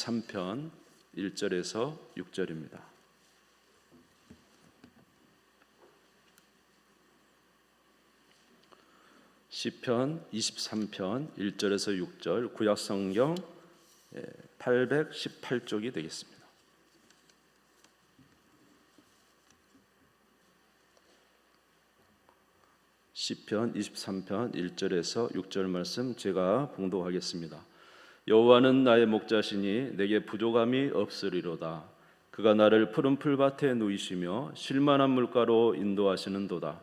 3편 1절에서 6절입니다. 시편 23편 1절에서 6절 구약성경 818쪽이 되겠습니다. 시편 23편 1절에서 6절 말씀 제가 봉독하겠습니다. 여호와는 나의 목자시니 내게 부족함이 없으리로다. 그가 나를 푸른 풀밭에 누이시며 쉴만한 물가로 인도하시는도다.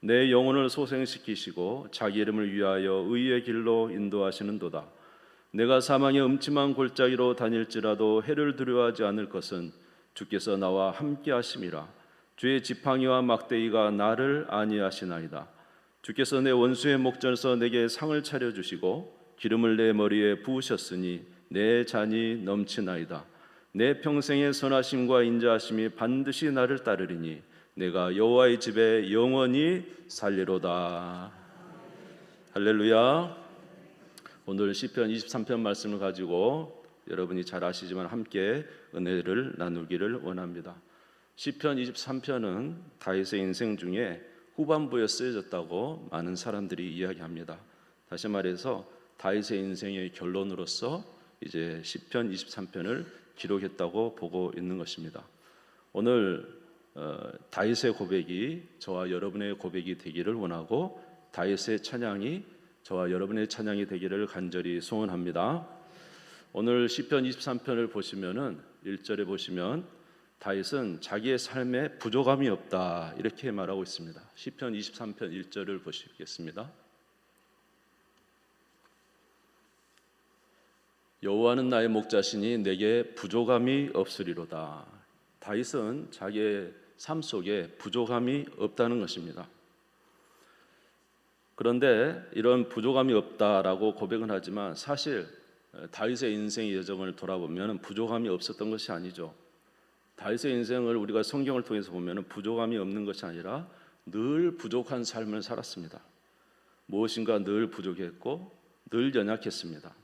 내 영혼을 소생시키시고 자기 이름을 위하여 의의 길로 인도하시는도다. 내가 사망의 음침한 골짜기로 다닐지라도 해를 두려워하지 않을 것은 주께서 나와 함께 하심이라. 주의 지팡이와 막대기가 나를 안위하시나이다. 주께서 내 원수의 목전에서 내게 상을 차려주시고 기름을 내 머리에 부으셨으니 내 잔이 넘치나이다. 내 평생의 선하심과 인자하심이 반드시 나를 따르리니 내가 여호와의 집에 영원히 살리로다. 할렐루야. 오늘 시편 23편 말씀을 가지고 여러분이 잘 아시지만 함께 은혜를 나누기를 원합니다. 시편 23편은 다윗의 인생 중에 후반부에 쓰여졌다고 많은 사람들이 이야기합니다. 다시 말해서 다윗의 인생의 결론으로서 이제 시편 23편을 기록했다고 보고 있는 것입니다. 오늘 다윗의 고백이 저와 여러분의 고백이 되기를 원하고 다윗의 찬양이 저와 여러분의 찬양이 되기를 간절히 소원합니다. 오늘 시편 23편을 보시면은 1절에 보시면 다윗은 자기의 삶에 부족함이 없다 이렇게 말하고 있습니다. 시편 23편 1절을 보시겠습니다. 여호와는 나의 목자시니 내게 부족함이 없으리로다. 다윗은 자기의 삶 속에 부족함이 없다는 것입니다. 그런데 이런 부족함이 없다라고 고백은 하지만 사실 다윗의 인생의 여정을 돌아보면 부족함이 없었던 것이 아니죠. 다윗의 인생을 우리가 성경을 통해서 보면 부족함이 없는 것이 아니라 늘 부족한 삶을 살았습니다. 무엇인가 늘 부족했고 늘 연약했습니다.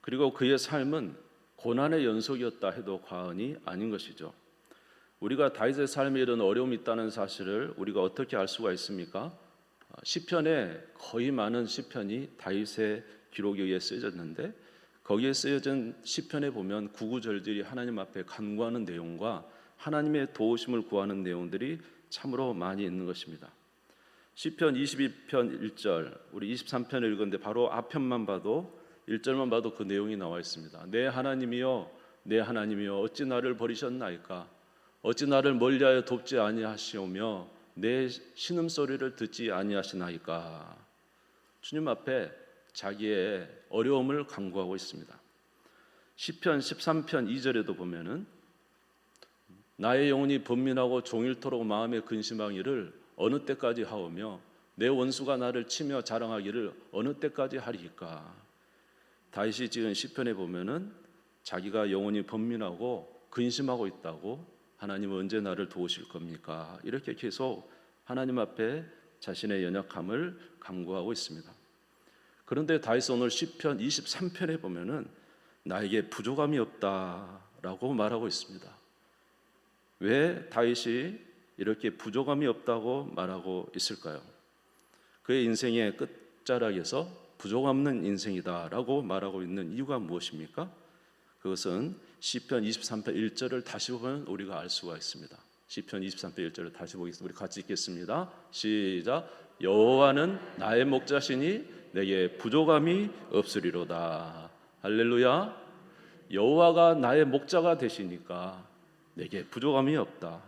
그리고 그의 삶은 고난의 연속이었다 해도 과언이 아닌 것이죠. 우리가 다윗의 삶에 이런 어려움이 있다는 사실을 우리가 어떻게 알 수가 있습니까? 시편에 거의 많은 시편이 다윗의 기록에 의해 쓰여졌는데 거기에 쓰여진 시편에 보면 구구절절이 하나님 앞에 간구하는 내용과 하나님의 도우심을 구하는 내용들이 참으로 많이 있는 것입니다. 시편 22편 1절, 우리 23편을 읽었는데 바로 앞편만 봐도 1절만 봐도 그 내용이 나와 있습니다. 내 하나님이여, 내 하나님이여, 어찌 나를 버리셨나이까? 어찌 나를 멀리하여 돕지 아니하시오며 내 신음소리를 듣지 아니하시나이까? 주님 앞에 자기의 어려움을 간구하고 있습니다. 시편 13편 2절에도 보면은 나의 영혼이 번민하고 종일토록 마음에 근심하기를 어느 때까지 하오며 내 원수가 나를 치며 자랑하기를 어느 때까지 하리이까? 다윗이 지은 시편에 보면은 자기가 영혼이 번민하고 근심하고 있다고, 하나님은 언제 나를 도우실 겁니까? 이렇게 계속 하나님 앞에 자신의 연약함을 간구하고 있습니다. 그런데 다윗은 오늘 시편 23편에 보면은 나에게 부족함이 없다라고 말하고 있습니다. 왜 다윗이 이렇게 부족함이 없다고 말하고 있을까요? 그의 인생의 끝자락에서 부족 없는 인생이다라고 말하고 있는 이유가 무엇입니까? 그것은 시편 23편 1절을 다시 보면 우리가 알 수가 있습니다. 시편 23편 1절을 다시 보겠습니다. 우리 같이 읽겠습니다. 시작. 여호와는 나의 목자시니 내게 부족함이 없으리로다. 할렐루야. 여호와가 나의 목자가 되시니까 내게 부족함이 없다.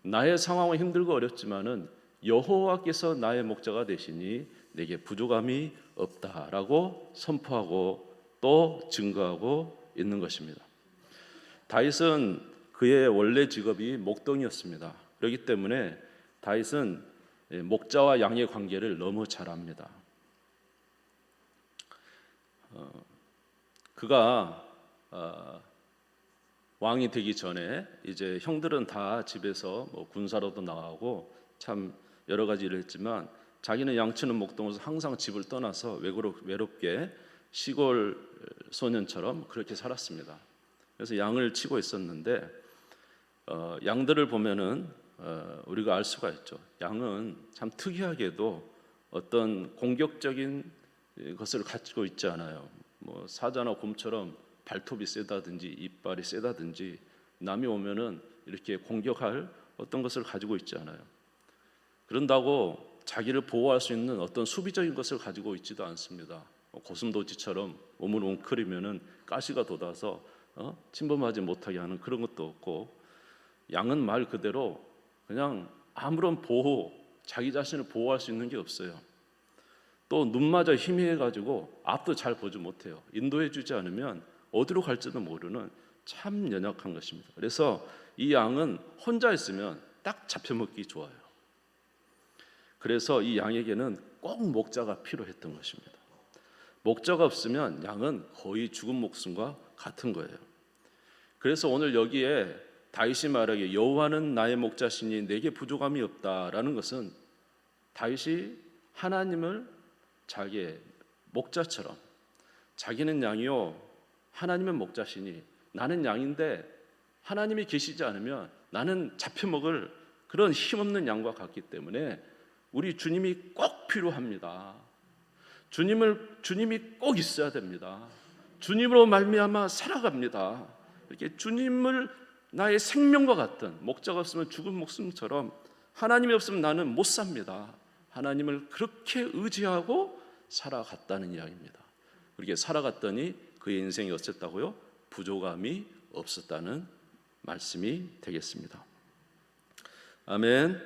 나의 상황은 힘들고 어렵지만은 여호와께서 나의 목자가 되시니 내게 부족함이 없다라고 선포하고 또 증거하고 있는 것입니다. 다윗은 그의 원래 직업이 목동이었습니다. 그렇기 때문에 다윗은 목자와 양의 관계를 너무 잘 압니다. 그가 왕이 되기 전에 이제 형들은 다 집에서 군사로도 나가고 참 여러 가지 일을 했지만 자기는 양치는 목동에서 항상 집을 떠나서 외롭게 시골 소년처럼 그렇게 살았습니다. 그래서 양을 치고 있었는데 양들을 보면은 우리가 알 수가 있죠. 양은 참 특이하게도 어떤 공격적인 것을 가지고 있지 않아요. 뭐 사자나 곰처럼 발톱이 세다든지 이빨이 세다든지 남이 오면은 이렇게 공격할 어떤 것을 가지고 있지 않아요. 그런다고 자기를 보호할 수 있는 어떤 수비적인 것을 가지고 있지도 않습니다. 고슴도치처럼 몸을 웅크리면은 가시가 돋아서 침범하지 못하게 하는 그런 것도 없고, 양은 말 그대로 그냥 아무런 보호, 자기 자신을 보호할 수 있는 게 없어요. 또 눈마저 희미해가지고 앞도 잘 보지 못해요. 인도해주지 않으면 어디로 갈지도 모르는 참 연약한 것입니다. 그래서 이 양은 혼자 있으면 딱 잡혀먹기 좋아요. 그래서 이 양에게는 꼭 목자가 필요했던 것입니다. 목자가 없으면 양은 거의 죽은 목숨과 같은 거예요. 그래서 오늘 여기에 다윗이 말하기에 여호와는 나의 목자시니 내게 부족함이 없다라는 것은 다윗이 하나님을 자기의 목자처럼, 자기는 양이요 하나님은 목자시니 나는 양인데 하나님이 계시지 않으면 나는 잡혀먹을 그런 힘없는 양과 같기 때문에 우리 주님이 꼭 필요합니다. 주님이 꼭 있어야 됩니다. 주님으로 말미암아 살아갑니다. 이렇게 주님을 나의 생명과 같은, 목자가 없으면 죽은 목숨처럼 하나님이 없으면 나는 못 삽니다. 하나님을 그렇게 의지하고 살아갔다는 이야기입니다. 그렇게 살아갔더니 그의 인생이 어땠다고요? 부족함이 없었다는 말씀이 되겠습니다. 아멘.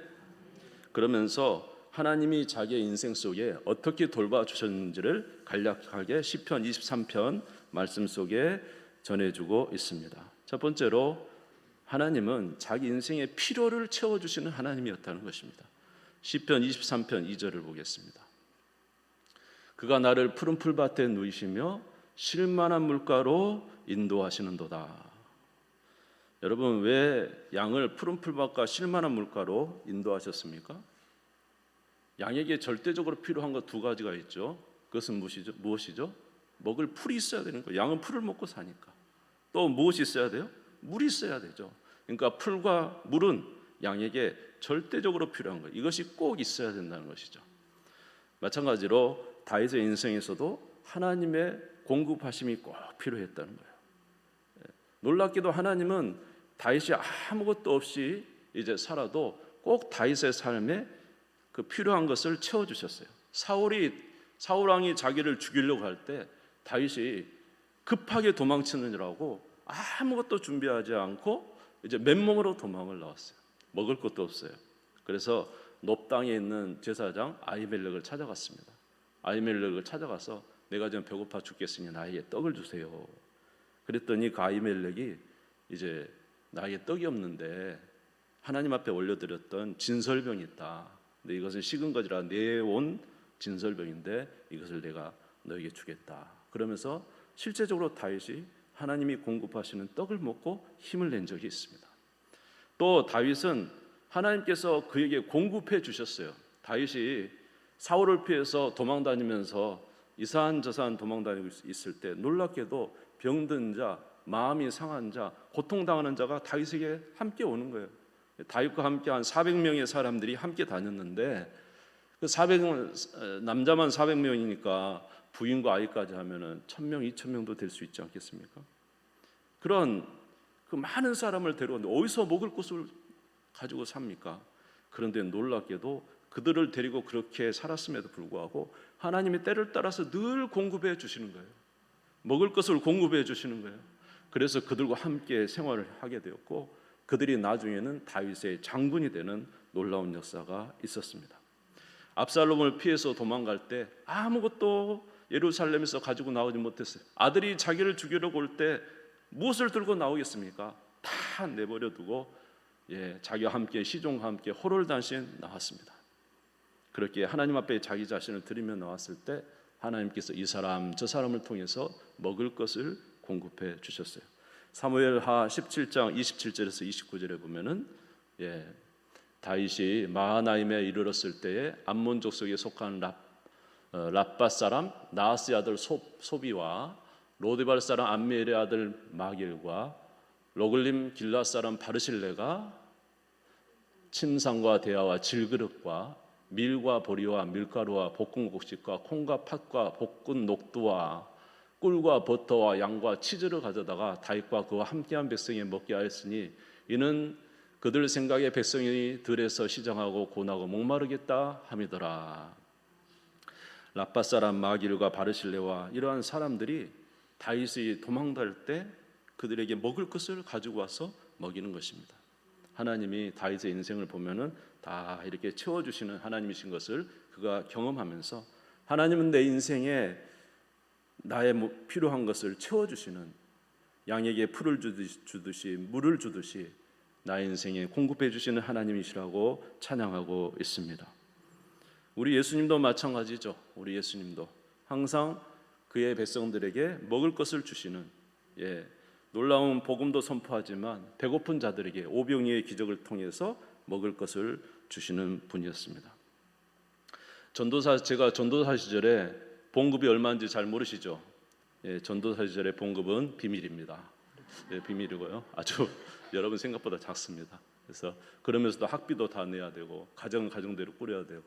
그러면서 하나님이 자기의 인생 속에 어떻게 돌봐주셨는지를 간략하게 시편 23편 말씀 속에 전해주고 있습니다. 첫 번째로 하나님은 자기 인생의 필요를 채워주시는 하나님이었다는 것입니다. 시편 23편 2절을 보겠습니다. 그가 나를 푸른 풀밭에 누이시며 쉴만한 물가로 인도하시는도다. 여러분, 왜 양을 푸른 풀밭과 쉴만한 물가로 인도하셨습니까? 양에게 절대적으로 필요한 것 두 가지가 있죠. 그것은 무엇이죠? 먹을 풀이 있어야 되는 거예요. 양은 풀을 먹고 사니까. 또 무엇이 있어야 돼요? 물이 있어야 되죠. 그러니까 풀과 물은 양에게 절대적으로 필요한 거예요. 이것이 꼭 있어야 된다는 것이죠. 마찬가지로 다윗의 인생에서도 하나님의 공급하심이 꼭 필요했다는 거예요. 놀랍게도 하나님은 다윗이 아무것도 없이 이제 살아도 꼭 다윗의 삶에 그 필요한 것을 채워주셨어요. 사울 왕이 자기를 죽이려고 할 때 다윗이 급하게 도망치느라고 아무것도 준비하지 않고 이제 맨몸으로 도망을 나왔어요. 먹을 것도 없어요. 그래서 놉 땅에 있는 제사장 아히멜렉을 찾아갔습니다. 아히멜렉을 찾아가서 내가 지금 배고파 죽겠으니 나에게 떡을 주세요. 그랬더니 그 아히멜렉이 이제 나에게 떡이 없는데 하나님 앞에 올려드렸던 진설병이 있다. 근데 이것은 식은 것이라 내온 진설병인데 이것을 내가 너에게 주겠다. 그러면서 실제적으로 다윗이 하나님이 공급하시는 떡을 먹고 힘을 낸 적이 있습니다. 또 다윗은 하나님께서 그에게 공급해 주셨어요. 다윗이 사울을 피해서 도망다니면서 이산 저산 도망다니고 있을 때 놀랍게도 병든 자, 마음이 상한 자, 고통당하는 자가 다윗에게 함께 오는 거예요. 다윗과 함께 한 400명의 사람들이 함께 다녔는데 그 남자만 400명이니까 부인과 아이까지 하면은 1000명, 2000명도 될 수 있지 않겠습니까? 그런 그 많은 사람을 데려오는데 어디서 먹을 것을 가지고 삽니까? 그런데 놀랍게도 그들을 데리고 그렇게 살았음에도 불구하고 하나님이 때를 따라서 늘 공급해 주시는 거예요. 먹을 것을 공급해 주시는 거예요. 그래서 그들과 함께 생활을 하게 되었고 그들이 나중에는 다윗의 장군이 되는 놀라운 역사가 있었습니다. 압살롬을 피해서 도망갈 때 아무것도 예루살렘에서 가지고 나오지 못했어요. 아들이 자기를 죽이려고 올 때 무엇을 들고 나오겠습니까? 다 내버려 두고 자기와 함께 시종과 함께 호롤단신 나왔습니다. 그렇게 하나님 앞에 자기 자신을 드리며 나왔을 때 하나님께서 이 사람 저 사람을 통해서 먹을 것을 공급해 주셨어요. 사무엘하 17장 27절에서 29절에 보면은 다윗이 마하나임에 이르렀을 때에 암몬 족속에 속한 라빠 사람 나하스의 아들 소비와 로데발 사람 암미엘의 아들 마길과 로글림 길라 사람 바르실레가 침상과 대야와 질그릇과 밀과 보리와 밀가루와 볶은 곡식과 콩과 팥과 볶은 녹두와 꿀과 버터와 양과 치즈를 가져다가 다윗과 그와 함께한 백성이 먹게 하였으니 이는 그들 생각에 백성이 들에서 시장하고 고나고 목마르겠다 함이더라. 라빠 사람 마길과 바르실레와 이러한 사람들이 다윗이 도망갈 때 그들에게 먹을 것을 가지고 와서 먹이는 것입니다. 하나님이 다윗의 인생을 보면은 다 이렇게 채워주시는 하나님이신 것을 그가 경험하면서 하나님은 내 인생에 나의 필요한 것을 채워주시는 양에게 풀을 주듯이 물을 주듯이 나의 인생에 공급해 주시는 하나님이시라고 찬양하고 있습니다. 우리 예수님도 마찬가지죠. 우리 예수님도 항상 그의 백성들에게 먹을 것을 주시는 놀라운 복음도 선포하지만 배고픈 자들에게 오병이의 기적을 통해서 먹을 것을 주시는 분이었습니다. 제가 전도사 시절에 봉급이 얼마인지 잘 모르시죠? 전도사 시절에 봉급은 비밀입니다. 비밀이고요. 아주 여러분 생각보다 작습니다. 그래서 그러면서도 학비도 다 내야 되고 가정대로 꾸려야 되고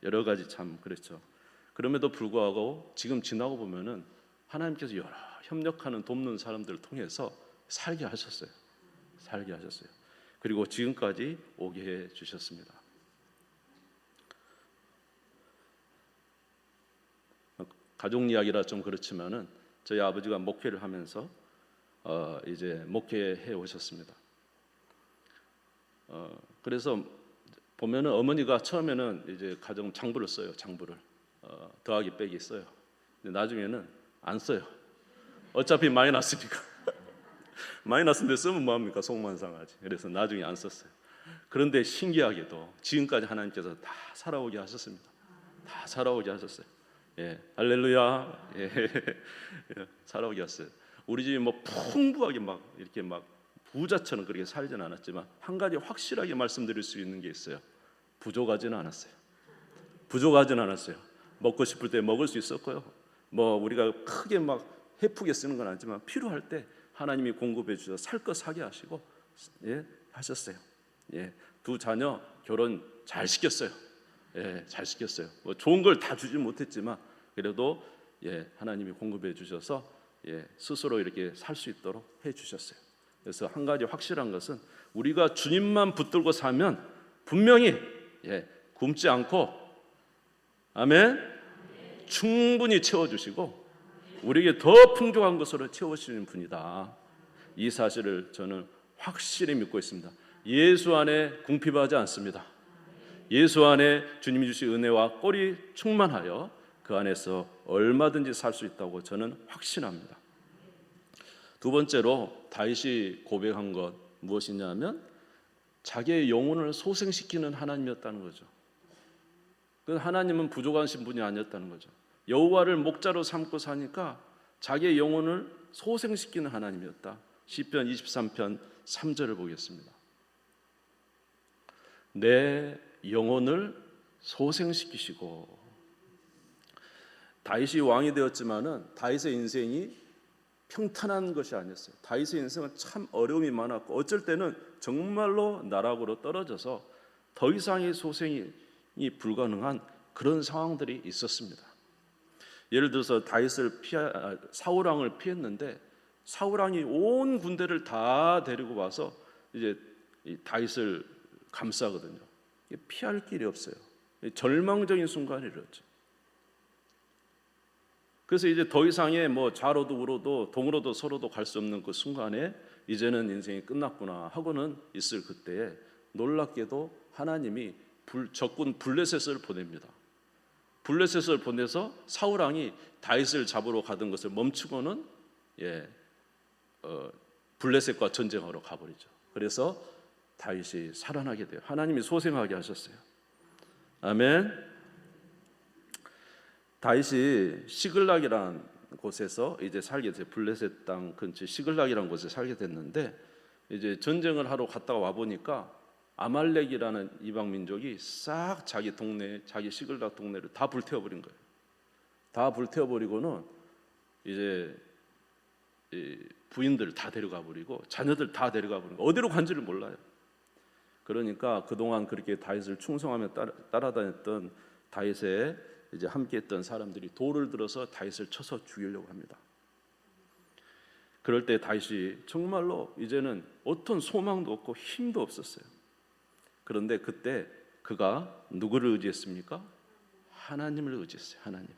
여러 가지 참 그랬죠. 그럼에도 불구하고 지금 지나고 보면은 하나님께서 여러 협력하는 돕는 사람들을 통해서 살게 하셨어요. 그리고 지금까지 오게 해 주셨습니다. 가족 이야기라 좀 그렇지만은 저희 아버지가 목회를 하면서 이제 목회해 오셨습니다. 그래서 보면은 어머니가 처음에는 이제 가정 장부를 써요. 장부를 더하기 빼기 써요. 근데 나중에는 안 써요. 어차피 많이 났으니까. 많이 났는데 쓰면 뭐합니까? 속만 상하지. 그래서 나중에 안 썼어요. 그런데 신기하게도 지금까지 하나님께서 다 살아오게 하셨습니다. 다 살아오게 하셨어요. 할렐루야. 살아오게 하셨어요. 우리 집이 뭐 풍부하게 막 이렇게 막 부자처럼 그렇게 살지는 않았지만 한 가지 확실하게 말씀드릴 수 있는 게 있어요. 부족하지는 않았어요. 먹고 싶을 때 먹을 수 있었고요. 뭐 우리가 크게 막 헤프게 쓰는 건 아니지만 필요할 때 하나님이 공급해 주셔서 살 거 사게 하시고 하셨어요. 두 자녀 결혼 잘 시켰어요. 잘 시켰어요. 뭐 좋은 걸 다 주지 못했지만 그래도 하나님이 공급해 주셔서 스스로 이렇게 살 수 있도록 해 주셨어요. 그래서 한 가지 확실한 것은 우리가 주님만 붙들고 살면 분명히 굶지 않고 아멘 충분히 채워주시고 우리에게 더 풍족한 것으로 채우시는 분이다. 이 사실을 저는 확실히 믿고 있습니다. 예수 안에 궁핍하지 않습니다. 예수 안에 주님이 주신 은혜와 꼴이 충만하여 그 안에서 얼마든지 살 수 있다고 저는 확신합니다. 두 번째로 다윗이 고백한 것 무엇이냐면 자기의 영혼을 소생시키는 하나님이었다는 거죠. 그 하나님은 부족하신 분이 아니었다는 거죠. 여호와를 목자로 삼고 사니까 자기의 영혼을 소생시키는 하나님이었다. 시편 23편 3절을 보겠습니다. 내 영혼을 소생시키시고 다윗이 왕이 되었지만은 다윗의 인생이 평탄한 것이 아니었어요. 다윗의 인생은 참 어려움이 많았고 어쩔 때는 정말로 나락으로 떨어져서 더 이상의 소생이 불가능한 그런 상황들이 있었습니다. 예를 들어서 사울 왕을 피했는데 사울 왕이 온 군대를 다 데리고 와서 이제 다윗을 감싸거든요. 피할 길이 없어요. 절망적인 순간이 이렇죠. 그래서 이제 더 이상의 뭐 좌로도 우로도 동으로도 서로도 갈 수 없는 그 순간에 이제는 인생이 끝났구나 하고는 있을 그때에 놀랍게도 하나님이 적군 블레셋을 보냅니다. 블레셋을 보내서 사울 왕이 다윗을 잡으러 가던 것을 멈추고는 블레셋과 전쟁하러 가버리죠. 그래서 다윗이 살아나게 돼요. 하나님이 소생하게 하셨어요. 아멘. 다윗이 시글락이라는 곳에서 이제 살게 돼요. 블레셋 땅 근처 시글락이라는 곳에 살게 됐는데 이제 전쟁을 하러 갔다가 와 보니까 아말렉이라는 이방 민족이 싹 자기 동네, 자기 시글락 동네를 다 불태워버린 거예요. 다 불태워버리고는 이제 부인들 다 데려가 버리고 자녀들 다 데려가 버리고 어디로 간지를 몰라요. 그러니까 그동안 그렇게 다윗을 충성하며 따라다녔던 다윗의 이제 함께했던 사람들이 돌을 들어서 다윗을 쳐서 죽이려고 합니다. 그럴 때 다윗이 정말로 이제는 어떤 소망도 없고 힘도 없었어요. 그런데 그때 그가 누구를 의지했습니까? 하나님을 의지했어요. 하나님.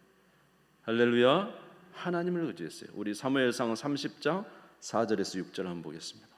할렐루야. 하나님을 의지했어요. 우리 사무엘상 30장 4절에서 6절 한번 보겠습니다.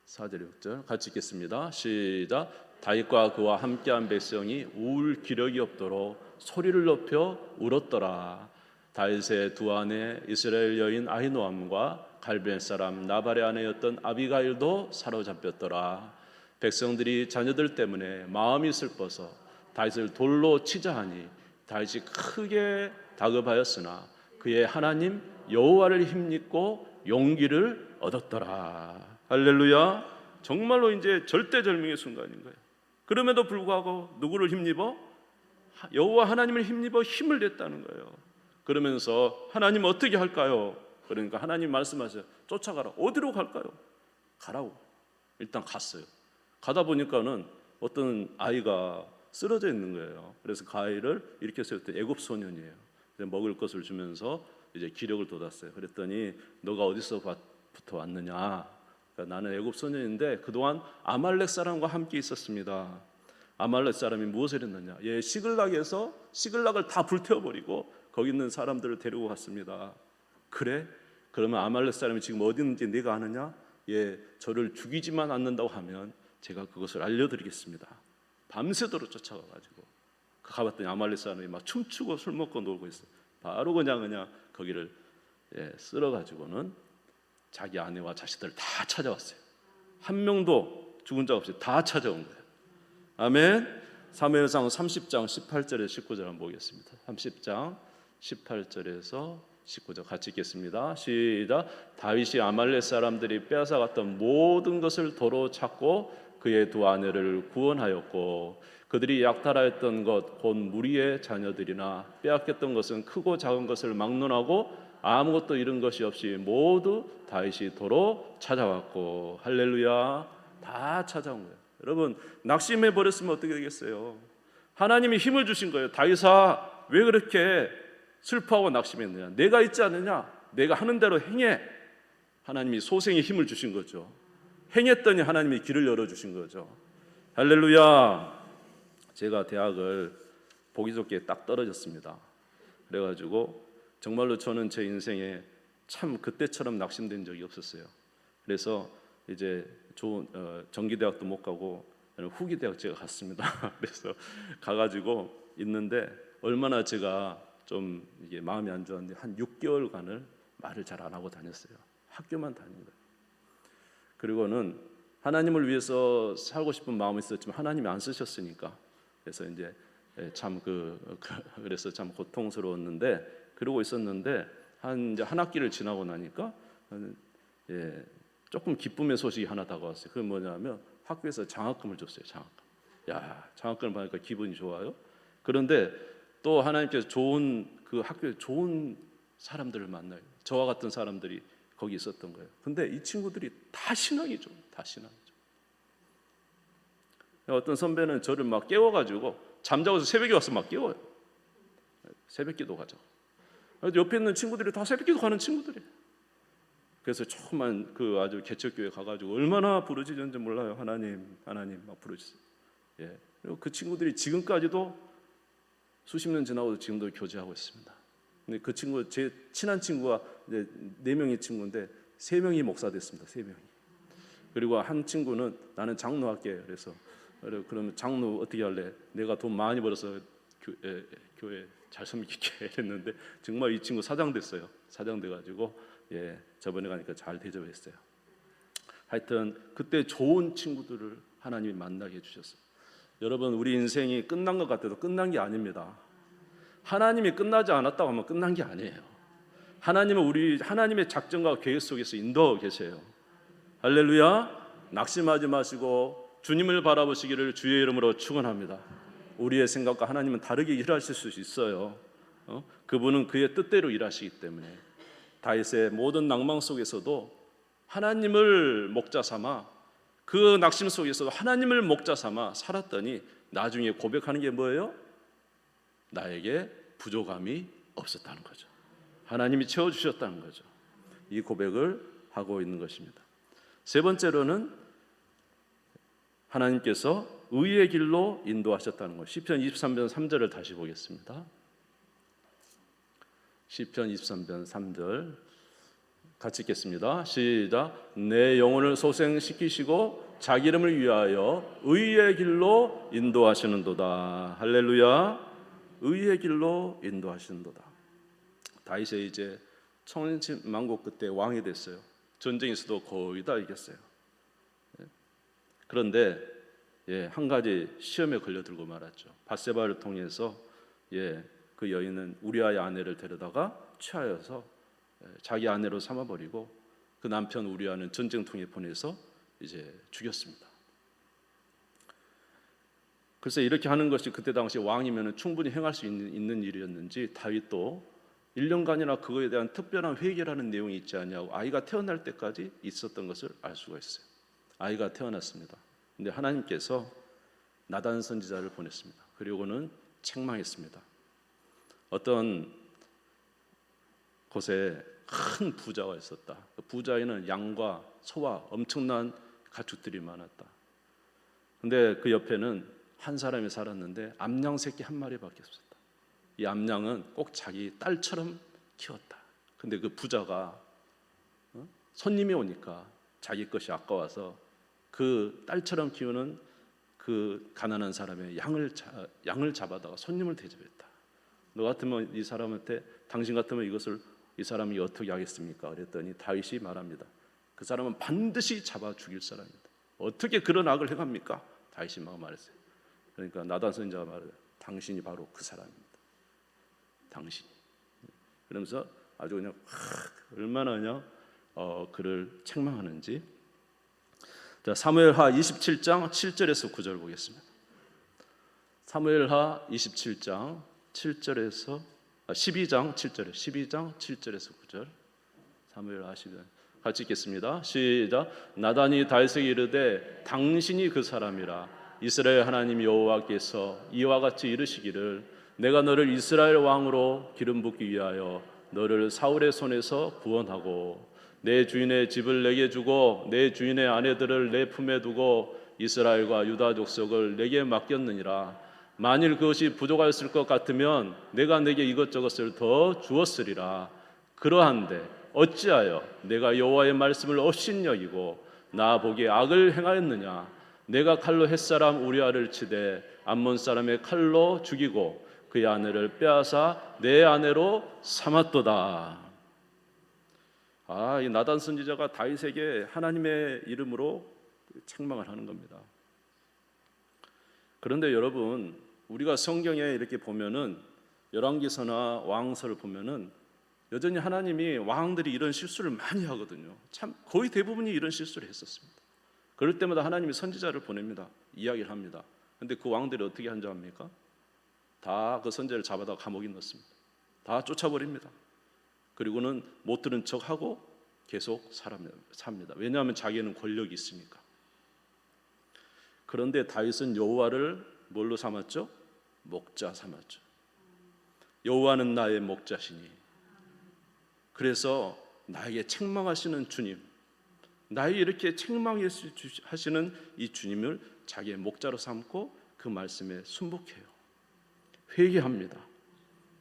4절 6절 같이 읽겠습니다. 시작. 다윗과 그와 함께한 백성이 울 기력이 없도록 소리를 높여 울었더라. 다윗의 두 아내 이스라엘 여인 아히노암과 갈멜 사람 나발의 아내였던 아비가일도 사로잡혔더라. 백성들이 자녀들 때문에 마음이 슬퍼서 다윗을 돌로 치자 하니 다윗이 크게 다급하였으나 그의 하나님 여호와를 힘입고 용기를 얻었더라. 할렐루야. 정말로 이제 절대절명의 순간인 거예요. 그럼에도 불구하고 누구를 힘입어? 여호와 하나님을 힘입어 힘을 냈다는 거예요. 그러면서 하나님 어떻게 할까요? 그러니까 하나님 말씀하세요. 쫓아가라. 어디로 갈까요? 가라고. 일단 갔어요. 가다 보니까는 어떤 아이가 쓰러져 있는 거예요. 그래서 그 아이를 이렇게 세웠더니 애굽 소년이에요. 먹을 것을 주면서 이제 기력을 돋았어요. 그랬더니 너가 어디서부터 왔느냐? 그러니까 나는 애굽 소년인데 그동안 아말렉 사람과 함께 있었습니다. 아말렉 사람이 무엇을 했느냐? 예, 시글락에서 시글락을 다 불태워버리고 거기 있는 사람들을 데리고 갔습니다. 그래? 그러면 아말렉 사람이 지금 어디 있는지 네가 아느냐? 예, 저를 죽이지만 않는다고 하면 제가 그것을 알려드리겠습니다. 밤새도록 쫓아가가지고 가봤더니 아말렉 사람이 막 춤추고 술 먹고 놀고 있어요. 바로 그냥 거기를 쓸어가지고는 자기 아내와 자식들 다 찾아왔어요. 한 명도 죽은 자 없이 다 찾아온 거예요. 아멘. 사무엘상 30장 18절에서 19절 한번 보겠습니다. 30장 18절에서 19절 같이 읽겠습니다. 시작. 다윗이 아말렉 사람들이 빼앗아갔던 모든 것을 도로 찾고 그의 두 아내를 구원하였고 그들이 약탈하였던 것 곧 무리의 자녀들이나 빼앗겼던 것은 크고 작은 것을 막론하고 아무것도 잃은 것이 없이 모두 다윗이 도로 찾아왔고 할렐루야. 다 찾아온 거예요. 여러분 낙심해 버렸으면 어떻게 되겠어요? 하나님이 힘을 주신 거예요. 다윗아 왜 그렇게 슬퍼하고 낙심했느냐? 내가 있지 않느냐? 내가 하는 대로 행해. 하나님이 소생의 힘을 주신 거죠. 행했더니 하나님이 길을 열어주신 거죠. 할렐루야. 제가 대학을 보기 좋게 딱 떨어졌습니다. 그래가지고 정말로 저는 제 인생에 참 그때처럼 낙심된 적이 없었어요. 그래서 이제 좋은 정기대학도 못 가고 후기대학 제가 갔습니다. 그래서 가가지고 있는데 얼마나 제가 좀 이게 마음이 안 좋았는데 한 6개월간을 말을 잘 안 하고 다녔어요. 학교만 다닌 거예요. 그리고는 하나님을 위해서 살고 싶은 마음이 있었지만 하나님이 안 쓰셨으니까 그래서 이제 참 그래서 참 고통스러웠는데 그러고 있었는데 한 학기를 지나고 나니까 조금 기쁨의 소식이 하나 다가왔어요. 그게 뭐냐면 학교에서 장학금을 줬어요. 장학금. 야, 장학금을 받으니까 기분이 좋아요. 그런데 또 하나님께서 좋은 그 학교에 좋은 사람들을 만나요. 저와 같은 사람들이 거기 있었던 거예요. 근데 이 친구들이 다 신앙이죠. 다 신앙이죠. 어떤 선배는 저를 막 깨워가지고 잠자고서 새벽에 와서 막 깨워요. 새벽기도 가자고. 옆에 있는 친구들이 다 새벽기도 가는 친구들이에요. 그래서 조그만 그 아주 개척교회 가가지고 얼마나 부르짖었는지 몰라요. 하나님 막 부르짖어요. 예. 그리고 그 친구들이 지금까지도 수십 년 지나고도 지금도 교제하고 있습니다. 근데 그 친구 제 친한 친구가 이제 4명의 친구인데 3명이 목사 됐습니다. 3명이. 그리고 한 친구는 나는 장로할게. 그래서 그러면 장로 어떻게 할래? 내가 돈 많이 벌어서 교회 잘 섬기게 했는데 정말 이 친구 사장 됐어요. 사장 돼가지고 저번에 가니까 잘 대접했어요. 하여튼 그때 좋은 친구들을 하나님이 만나게 해주셨어요. 여러분 우리 인생이 끝난 것 같아도 끝난 게 아닙니다. 하나님이 끝나지 않았다고 하면 끝난 게 아니에요. 하나님은 하나님의 작정과 계획 속에서 인도하고 계세요. 할렐루야. 낙심하지 마시고 주님을 바라보시기를 주의 이름으로 축원합니다. 우리의 생각과 하나님은 다르게 일하실 수 있어요. 그분은 그의 뜻대로 일하시기 때문에 다윗의 모든 낭망 속에서도 하나님을 목자 삼아, 그 낙심 속에서도 하나님을 목자 삼아 살았더니 나중에 고백하는 게 뭐예요? 나에게 부족함이 없었다는 거죠. 하나님이 채워주셨다는 거죠. 이 고백을 하고 있는 것입니다. 세 번째로는 하나님께서 의의 길로 인도하셨다는 것. 시편 23편 3절을 다시 보겠습니다. 시편 23편 3절 같이 읽겠습니다. 시작. 내 영혼을 소생시키시고 자기 이름을 위하여 의의 길로 인도하시는도다. 할렐루야. 의의 길로 인도하시는도다. 다윗이 이제 천진만고 끝에 왕이 됐어요. 전쟁에서도 거의 다 이겼어요. 그런데 한 가지 시험에 걸려들고 말았죠. 밧세바를 통해서 그 여인은 우리아의 아내를 데려다가 취하여서 자기 아내로 삼아버리고 그 남편 우리아는 전쟁통에 보내서 이제 죽였습니다. 글쎄 이렇게 하는 것이 그때 당시 왕이면 충분히 행할 수 있는 일이었는지 다윗도 1년간이나 그거에 대한 특별한 회개라는 내용이 있지 않냐고 아이가 태어날 때까지 있었던 것을 알 수가 있어요. 아이가 태어났습니다. 근데 하나님께서 나단 선지자를 보냈습니다. 그리고는 책망했습니다. 어떤 곳에 큰 부자가 있었다. 그 부자에는 양과 소와 엄청난 가축들이 많았다. 근데 그 옆에는 한 사람이 살았는데 암양 새끼 한 마리밖에 없었다. 이 암양은 꼭 자기 딸처럼 키웠다. 근데 그 부자가 손님이 오니까 자기 것이 아까워서 그 딸처럼 키우는 그 가난한 사람의 양을 잡아다가 손님을 대접했다. 너 같으면 이 사람한테 당신 같으면 이 사람이 어떻게 하겠습니까? 그랬더니 다윗이 말합니다. 그 사람은 반드시 잡아 죽일 사람이다. 어떻게 그런 악을 해갑니까? 다윗이 막 말했어요. 그러니까 나단 선지자가 말해요. 당신이 바로 그 사람입니다. 당신이. 그러면서 아주 그냥 얼마나 그냥 그를 책망하는지. 자, 사무엘하 27장 7절에서 9절 보겠습니다. 사무엘하 27장 7절에서 12장 7절에서 9절. 사무엘하 12장 같이 읽겠습니다. 시작. 나단이 다윗에게 이르되 당신이 그 사람이라. 이스라엘 하나님 여호와께서 이와 같이 이르시기를 내가 너를 이스라엘 왕으로 기름 붓기 위하여 너를 사울의 손에서 구원하고 내 주인의 집을 내게 주고 내 주인의 아내들을 내 품에 두고 이스라엘과 유다 족속을 내게 맡겼느니라. 만일 그것이 부족하였을 것 같으면 내가 내게 이것저것을 더 주었으리라. 그러한데 어찌하여 내가 여호와의 말씀을 업신여기고 나 보기에 악을 행하였느냐. 내가 칼로 햇사람 우리아를 치되 암몬 사람의 칼로 죽이고 그의 아내를 빼앗아 내 아내로 삼았도다. 이 나단 선지자가 다윗에게 하나님의 이름으로 책망을 하는 겁니다. 그런데 여러분, 우리가 성경에 이렇게 보면은 열왕기서나 왕서를 보면은 여전히 하나님이 왕들이 이런 실수를 많이 하거든요. 참 거의 대부분이 이런 실수를 했었습니다. 그럴 때마다 하나님이 선지자를 보냅니다. 이야기를 합니다. 그런데 그 왕들이 어떻게 한 줄 압니까? 다 그 선지자를 잡아다 감옥에 넣습니다. 다 쫓아버립니다. 그리고는 못 들은 척하고 계속 삽니다. 왜냐하면 자기는 권력이 있으니까. 그런데 다윗은 여호와를 뭘로 삼았죠? 목자 삼았죠. 여호와는 나의 목자시니. 그래서 나에게 책망하시는 주님, 나에게 이렇게 책망하시는 이 주님을 자기의 목자로 삼고 그 말씀에 순복해요. 회개합니다.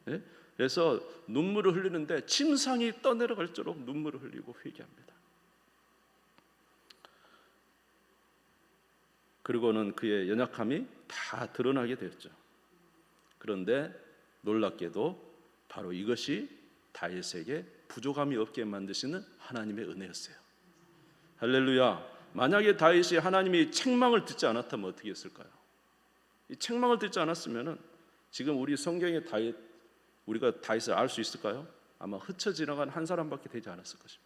네? 그래서 눈물을 흘리는데 침상이 떠내려갈 정도로 눈물을 흘리고 회개합니다. 그리고는 그의 연약함이 다 드러나게 되었죠. 그런데 놀랍게도 바로 이것이 다윗에게 부족함이 없게 만드시는 하나님의 은혜였어요. 할렐루야. 만약에 다윗이 하나님이 책망을 듣지 않았다면 어떻게 했을까요? 이 책망을 듣지 않았으면 지금 우리 성경의 우리가 다윗을 알 수 있을까요? 아마 스쳐 지나간 한 사람밖에 되지 않았을 것입니다.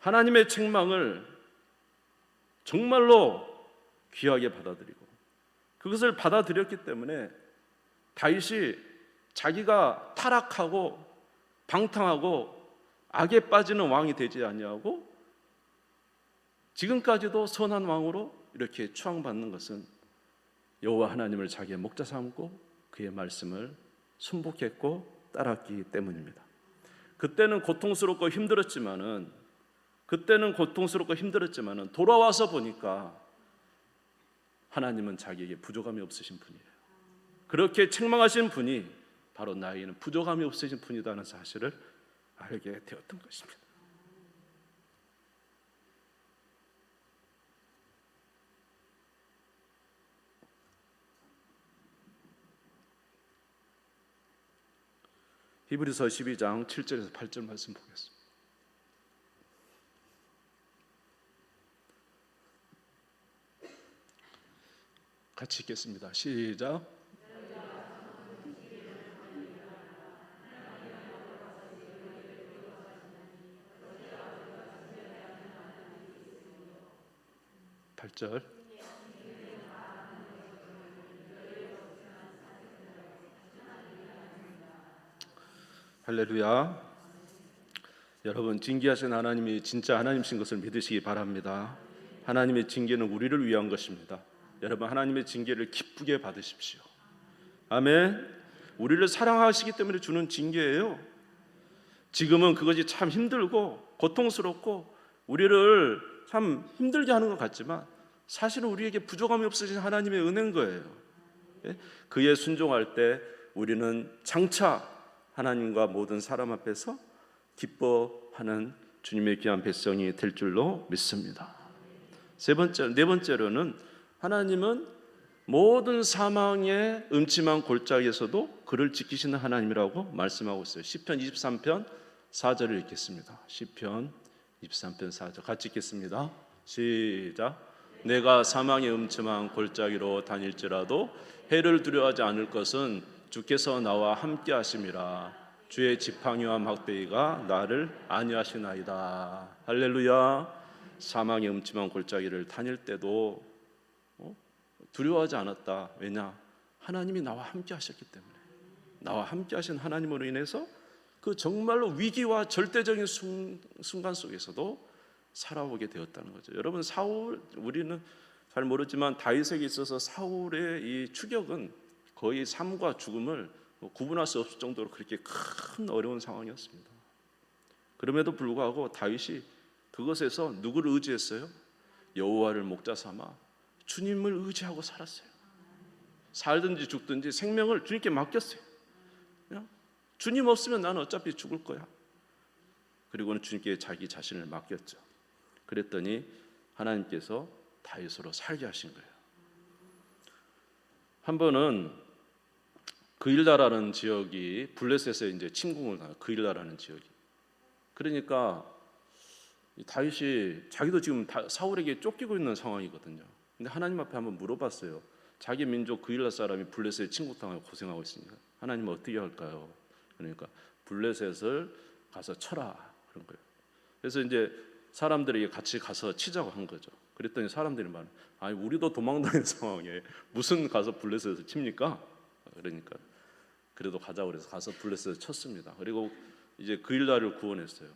하나님의 책망을 정말로 귀하게 받아들이고 그것을 받아들였기 때문에 다윗이 자기가 타락하고 방탕하고 악에 빠지는 왕이 되지 아니하고 지금까지도 선한 왕으로 이렇게 추앙받는 것은 여호와 하나님을 자기의 목자 삼고 그의 말씀을 순복했고 따랐기 때문입니다. 그때는 고통스럽고 힘들었지만은 돌아와서 보니까 하나님은 자기에게 부족함이 없으신 분이에요. 그렇게 책망하신 분이 바로 나에게는 부족함이 없으신 분이라는 사실을 알게 되었던 것입니다. 히브리서 12장 7절에서 8절 말씀 보겠습니다. 같이 읽겠습니다. 시작. 팔절 할렐루야. 여러분, 징계하신 하나님이 진짜 하나님이신 것을 믿으시기 바랍니다. 하나님의 징계는 우리를 위한 것입니다. 여러분, 하나님의 징계를 기쁘게 받으십시오. 아멘. 우리를 사랑하시기 때문에 주는 징계예요. 지금은 그것이 참 힘들고 고통스럽고 우리를 참 힘들게 하는 것 같지만 사실은 우리에게 부족함이 없으신 하나님의 은혜인 거예요. 그에 순종할 때 우리는 장차 하나님과 모든 사람 앞에서 기뻐하는 주님의 귀한 백성이 될 줄로 믿습니다. 네 번째로는 하나님은 모든 사망의 음침한 골짜기에서도 그를 지키시는 하나님이라고 말씀하고 있어요. 시편 23편 4절을 읽겠습니다. 시편 23편 4절 같이 읽겠습니다. 시작. 내가 사망의 음침한 골짜기로 다닐지라도 해를 두려워하지 않을 것은 주께서 나와 함께 하심이라. 주의 지팡이와 막대기가 나를 안위하시나이다. 할렐루야. 사망의 음침한 골짜기를 다닐 때도 두려워하지 않았다. 왜냐? 하나님이 나와 함께 하셨기 때문에. 나와 함께 하신 하나님으로 인해서 그 정말로 위기와 절대적인 순간 속에서도 살아오게 되었다는 거죠. 여러분, 우리는 잘 모르지만 다윗에게 있어서 사울의 이 추격은 거의 삶과 죽음을 구분할 수 없을 정도로 그렇게 큰 어려운 상황이었습니다. 그럼에도 불구하고 다윗이 그것에서 누구를 의지했어요? 여호와를 목자 삼아 주님을 의지하고 살았어요. 살든지 죽든지 생명을 주님께 맡겼어요. 그냥 주님 없으면 나는 어차피 죽을 거야. 그리고는 주님께 자기 자신을 맡겼죠. 그랬더니 하나님께서 다윗으로 살게 하신 거예요. 한 번은 그일라라는 지역이 블레셋에 이제 침공을 가요. 그일라라는 지역이. 그러니까 다윗이 자기도 지금 사울에게 쫓기고 있는 상황이거든요. 근데 하나님 앞에 한번 물어봤어요. 자기 민족 그일라 사람이 블레셋에 침공당하고 고생하고 있으니까 하나님은 어떻게 할까요? 그러니까 블레셋을 가서 쳐라 그런 거예요. 그래서 이제 사람들에게 같이 가서 치자고 한 거죠. 그랬더니 사람들이 말해, 아니 우리도 도망다니는 상황에 무슨 가서 블레셋을 칩니까? 그러니까 그래도 가자고 그래서 가서 블레셋을 쳤습니다. 그리고 이제 그일라를 구원했어요.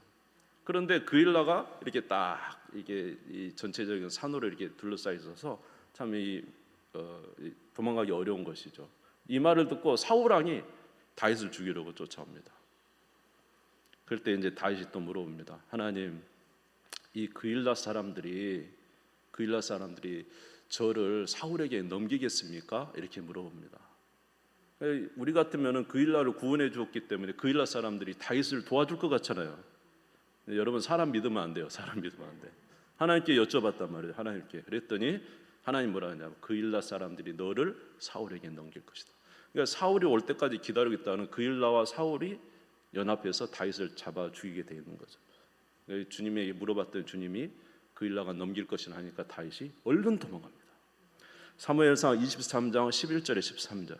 그런데 그일라가 이렇게 딱 이게 이 전체적인 산으로 이렇게 둘러싸여 있어서 참 도망가기 어려운 것이죠. 이 말을 듣고 사울 왕이 다윗을 죽이려고 쫓아옵니다. 그럴 때 이제 다윗이 또 물어봅니다. 하나님, 이 그일라 사람들이 저를 사울에게 넘기겠습니까? 이렇게 물어봅니다. 우리 같으면은 그일라를 구원해 주었기 때문에 그일라 사람들이 다윗을 도와줄 것 같잖아요. 여러분, 사람 믿으면 안 돼요. 사람 믿으면 안 돼. 하나님께 여쭤봤단 말이에요. 하나님께. 그랬더니 하나님 뭐라 하냐면 그일라 사람들이 너를 사울에게 넘길 것이다. 그러니까 사울이 올 때까지 기다리겠다는 그일라와 사울이 연합해서 다윗을 잡아 죽이게 되어 있는 거죠. 주님에게 물어봤더니 주님이 그일라가 넘길 것이나 하니까 다윗이 얼른 도망갑니다. 사무엘상 23장 11절에 13절.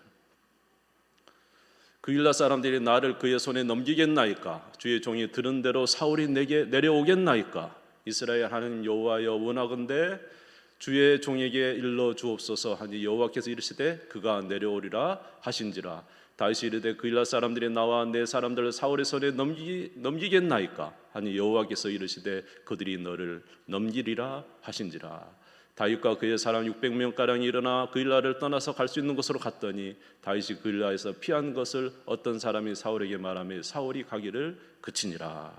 그일라 사람들이 나를 그의 손에 넘기겠나이까? 주의 종이 들은 대로 사울이 내게 내려오겠나이까? 이스라엘 하나님 여호와여 원하건대 주의 종에게 일러 주옵소서 하니 여호와께서 이르시되 그가 내려오리라 하신지라. 다윗이 이르되 그일라 사람들이 나와 내 사람들을 사울의 손에 넘기겠나이까 하니 여호와께서 이르시되 그들이 너를 넘기리라 하신지라. 다윗과 그의 사람 600명가량이 일어나 그일라를 떠나서 갈 수 있는 곳으로 갔더니 다윗이 그일라에서 피한 것을 어떤 사람이 사울에게 말하며 사울이 가기를 그치니라.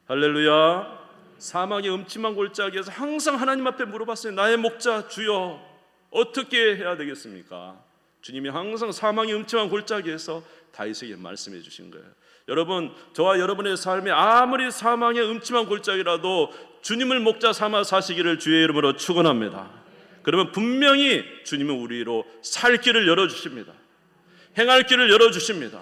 할렐루야. 사망의 음침한 골짜기에서 항상 하나님 앞에 물어봤어요. 나의 목자 주여 어떻게 해야 되겠습니까? 주님이 항상 사망의 음침한 골짜기에서 다윗에게 말씀해 주신 거예요. 여러분, 저와 여러분의 삶이 아무리 사망의 음침한 골짜기라도 주님을 목자 삼아 사시기를 주의 이름으로 축원합니다. 그러면 분명히 주님은 우리로 살 길을 열어주십니다. 행할 길을 열어주십니다.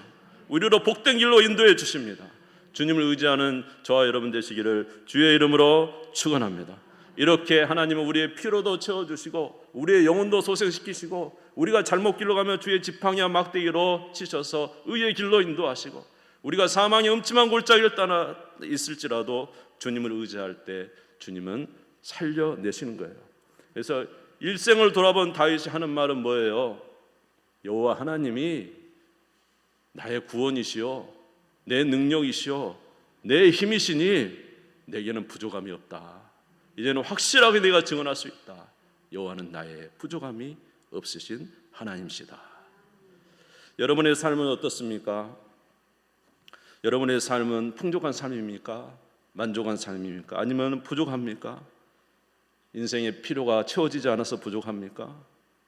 우리로 복된 길로 인도해 주십니다. 주님을 의지하는 저와 여러분 되시기를 주의 이름으로 축원합니다. 이렇게 하나님은 우리의 피로도 채워주시고 우리의 영혼도 소생시키시고 우리가 잘못 길로 가면 주의 지팡이와 막대기로 치셔서 의의 길로 인도하시고 우리가 사망의 음침한 골짜기를 떠나 있을지라도 주님을 의지할 때 주님은 살려내시는 거예요. 그래서 일생을 돌아본 다윗이 하는 말은 뭐예요? 여호와 하나님이 나의 구원이시오 내 능력이시오 내 힘이시니 내게는 부족함이 없다. 이제는 확실하게 내가 증언할 수 있다. 여호와는 나의 부족함이 없으신 하나님이시다. 여러분의 삶은 어떻습니까? 여러분의 삶은 풍족한 삶입니까? 만족한 삶입니까? 아니면 부족합니까? 인생의 필요가 채워지지 않아서 부족합니까?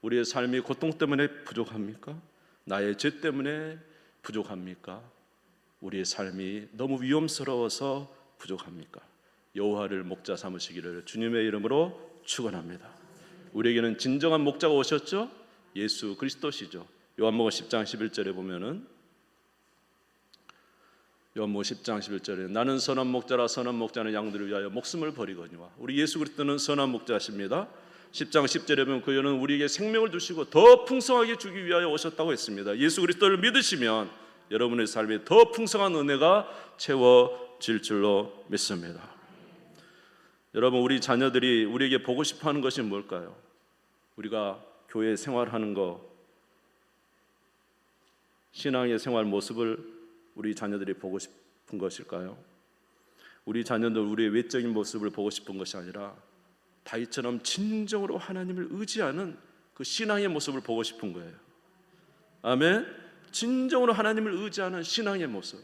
우리의 삶이 고통 때문에 부족합니까? 나의 죄 때문에 부족합니까? 우리의 삶이 너무 위험스러워서 부족합니까? 여호와를 목자 삼으시기를 주님의 이름으로 축원합니다. 우리에게는 진정한 목자가 오셨죠? 예수 그리스도시죠. 요한복음 10장 11절에 보면은 요한복음 10장 11절에 나는 선한 목자라 선한 목자는 양들을 위하여 목숨을 버리거니와. 우리 예수 그리스도는 선한 목자십니다. 10장 10절에 보면 그는 우리에게 생명을 주시고 더 풍성하게 주기 위하여 오셨다고 했습니다. 예수 그리스도를 믿으시면 여러분의 삶에 더 풍성한 은혜가 채워질 줄로 믿습니다. 여러분, 우리 자녀들이 우리에게 보고 싶어하는 것이 뭘까요? 우리가 교회 생활하는 거, 신앙의 생활 모습을 우리 자녀들이 보고 싶은 것일까요? 우리 자녀들 우리의 외적인 모습을 보고 싶은 것이 아니라 다윗처럼 진정으로 하나님을 의지하는 그 신앙의 모습을 보고 싶은 거예요. 아멘. 진정으로 하나님을 의지하는 신앙의 모습.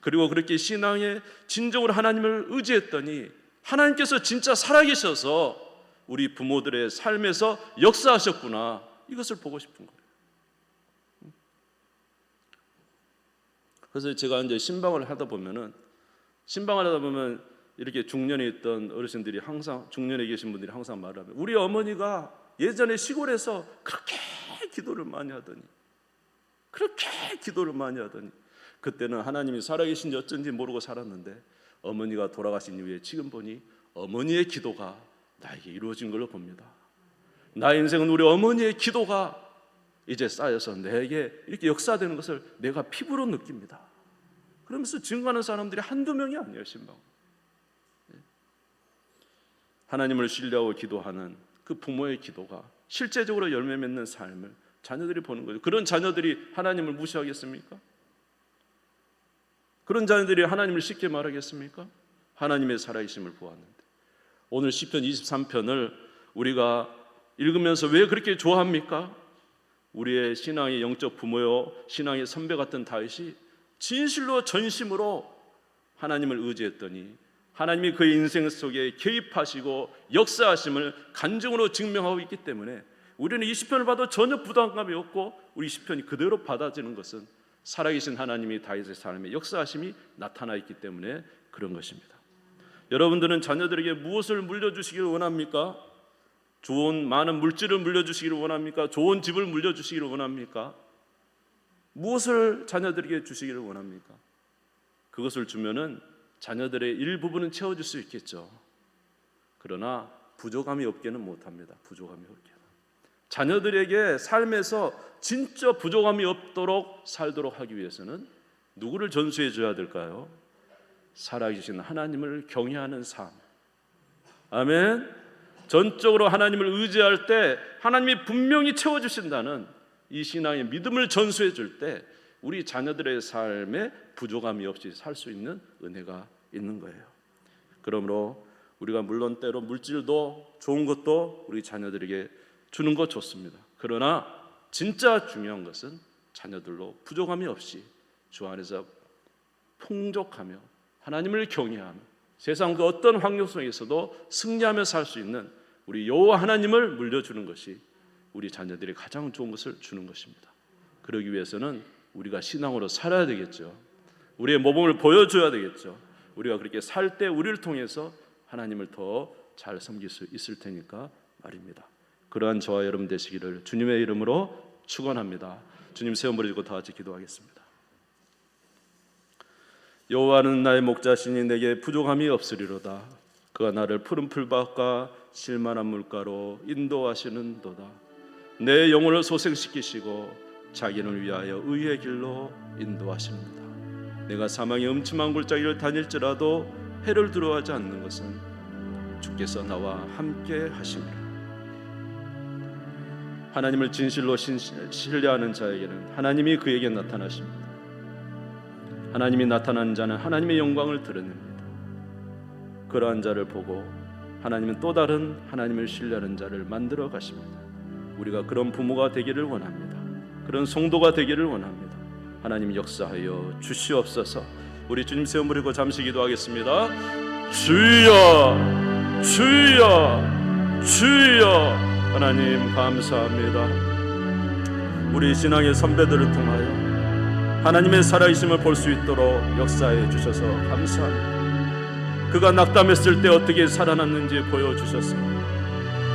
그리고 그렇게 신앙에 진정으로 하나님을 의지했더니 하나님께서 진짜 살아계셔서 우리 부모들의 삶에서 역사하셨구나. 이것을 보고 싶은 거예요. 그래서 제가 이제 신방을 하다 보면 이렇게 중년에 있던 어르신들이 항상 중년에 계신 분들이 항상 말하면 우리 어머니가 예전에 시골에서 그렇게 기도를 많이 하더니 그때는 하나님이 살아계신지 어쩐지 모르고 살았는데 어머니가 돌아가신 이후에 지금 보니 어머니의 기도가 나에게 이루어진 걸로 봅니다. 나의 인생은 우리 어머니의 기도가 이제 쌓여서 내게 이렇게 역사되는 것을 내가 피부로 느낍니다. 그러면서 증거하는 사람들이 한두 명이 아니에요. 신방. 하나님을 신뢰하고 기도하는 그 부모의 기도가 실제적으로 열매 맺는 삶을 자녀들이 보는 거죠. 그런 자녀들이 하나님을 무시하겠습니까? 그런 자녀들이 하나님을 쉽게 말하겠습니까? 하나님의 살아계심을 보았는데 오늘 시편 23편을 우리가 읽으면서 왜 그렇게 좋아합니까? 우리의 신앙의 영적 부모요 신앙의 선배 같은 다윗이 진실로 전심으로 하나님을 의지했더니 하나님이 그의 인생 속에 개입하시고 역사하심을 간증으로 증명하고 있기 때문에 우리는 이 시편을 봐도 전혀 부담감이 없고 우리 시편이 그대로 받아지는 것은 살아계신 하나님이 다윗의 삶에 역사하심이 나타나 있기 때문에 그런 것입니다. 여러분들은 자녀들에게 무엇을 물려주시기를 원합니까? 좋은 많은 물질을 물려주시기를 원합니까? 좋은 집을 물려주시기를 원합니까? 무엇을 자녀들에게 주시기를 원합니까? 그것을 주면은 자녀들의 일부분은 채워줄 수 있겠죠. 그러나 부족함이 없게는 못합니다. 부족함이 없게는. 자녀들에게 삶에서 진짜 부족함이 없도록 살도록 하기 위해서는 누구를 전수해 줘야 될까요? 살아계신 하나님을 경외하는 삶, 아멘. 전적으로 하나님을 의지할 때 하나님이 분명히 채워주신다는 이 신앙의 믿음을 전수해 줄 때 우리 자녀들의 삶에 부족함이 없이 살 수 있는 은혜가 있는 거예요. 그러므로 우리가 물론 때로 물질도 좋은 것도 우리 자녀들에게 주는 것 좋습니다. 그러나 진짜 중요한 것은 자녀들로 부족함이 없이 주 안에서 풍족하며 하나님을 경외하며 세상 그 어떤 환경 속에서도 승리하며 살 수 있는 우리 여호와 하나님을 물려주는 것이 우리 자녀들이 가장 좋은 것을 주는 것입니다. 그러기 위해서는 우리가 신앙으로 살아야 되겠죠. 우리의 모범을 보여줘야 되겠죠. 우리가 그렇게 살 때 우리를 통해서 하나님을 더 잘 섬길 수 있을 테니까 말입니다. 그러한 저와 여러분 되시기를 주님의 이름으로 축원합니다. 주님 세워버리고 다 같이 기도하겠습니다. 여호와는 나의 목자시니 내게 부족함이 없으리로다. 그가 나를 푸른 풀밭과 실만한 물가로 인도하시는도다. 내 영혼을 소생시키시고 자기를 위하여 의의 길로 인도하십니다. 내가 사망의 음침한 골짜기를 다닐지라도 해를 두려워하지 않는 것은 주께서 나와 함께 하심이라. 하나님을 진실로 신뢰하는 자에게는 하나님이 그에게 나타나십니다. 하나님이 나타나는 자는 하나님의 영광을 드러냅니다. 그러한 자를 보고 하나님은 또 다른 하나님을 신뢰하는 자를 만들어 가십니다. 우리가 그런 부모가 되기를 원합니다. 그런 성도가 되기를 원합니다. 하나님 역사하여 주시옵소서. 우리 주님 세워버리고 잠시 기도하겠습니다. 주여 주여 주여. 하나님 감사합니다. 우리 신앙의 선배들을 통하여 하나님의 살아계심을 볼 수 있도록 역사해 주셔서 감사합니다. 그가 낙담했을 때 어떻게 살아났는지 보여주셨습니다.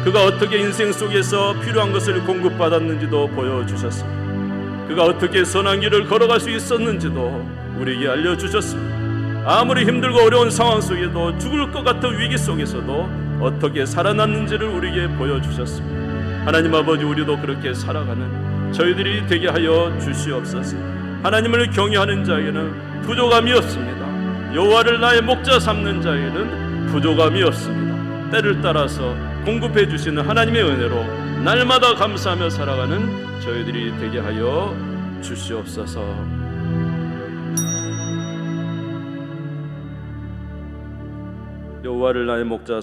그가 어떻게 인생 속에서 필요한 것을 공급받았는지도 보여주셨습니다. 그가 어떻게 선한 길을 걸어갈 수 있었는지도 우리에게 알려주셨습니다. 아무리 힘들고 어려운 상황 속에도 죽을 것 같은 위기 속에서도 어떻게 살아났는지를 우리에게 보여주셨습니다. 하나님 아버지, 우리도 그렇게 살아가는 저희들이 되게 하여 주시옵소서. 하나님을 경외하는 자에게는 부족함이 없습니다. 여호와를 나의 목자 삼는 자에게는 부족함이 없습니다. 때를 따라서 공급해 주시는 하나님의 은혜로 날마다 감사하며 살아가는 저희들이 되게 하여 주시옵소서. 여호와를 나의 목자